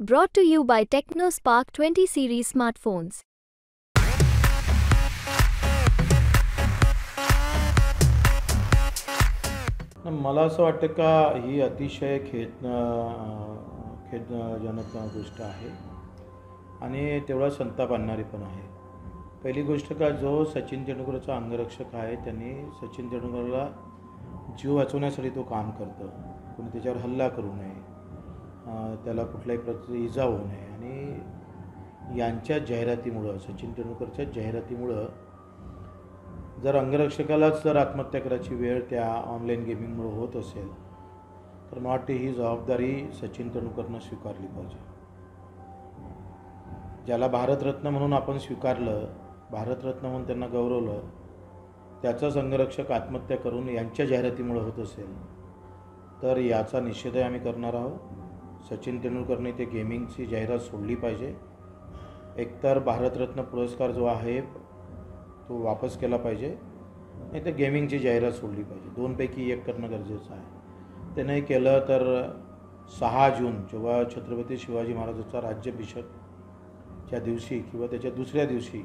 Brought to you by TechnoSpark 20 series smartphones. मला असं वाटतं का ही अतिशय खेदजनक गोष्ट आहे आणि तेवढा संताप आणणारी पण आहे. पहिली गोष्ट का जो सचिन तेंडुलकरचा अंगरक्षक आहे त्यांनी सचिन तेंडुलकरला जीव वाचवण्यासाठी तो काम करतो. कोणी त्याच्यावर हल्ला करू नये, त्याला कुठल्याही प्रकारची इजा होऊ नये आणि यांच्या जाहिरातीमुळं सचिन तेंडुलकरच्या जाहिरातीमुळं जर अंगरक्षकालाच जर आत्महत्या करायची वेळ त्या ऑनलाईन गेमिंगमुळे होत असेल तर मला वाटते ही जबाबदारी सचिन तेंडुलकरनं स्वीकारली पाहिजे. ज्याला भारतरत्न म्हणून आपण स्वीकारलं, भारतरत्न म्हणून त्यांना गौरवलं, त्याचाच अंगरक्षक आत्महत्या करून यांच्या जाहिरातीमुळे होत असेल तर याचा निषेधही आम्ही करणार आहोत. सचिन तेंडुलकरने ते गेमिंगची जाहिरात सोडली पाहिजे. एकतर भारतरत्न पुरस्कार जो आहे तो वापस केला पाहिजे, नाही तर गेमिंगची जाहिरात सोडली पाहिजे. दोनपैकी एक करणं गरजेचं आहे. ते नाही केलं तर 6 जून जेव्हा छत्रपती शिवाजी महाराजांचा राज्याभिषेकच्या दिवशी किंवा त्याच्या दुसऱ्या दिवशी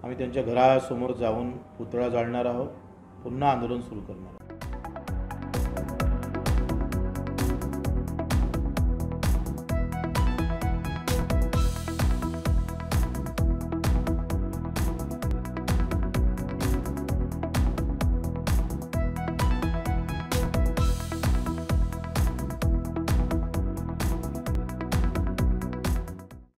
आम्ही त्यांच्या घरासमोर जाऊन पुतळा जाळणार आहोत, पुन्हा आंदोलन सुरू करणार आहोत.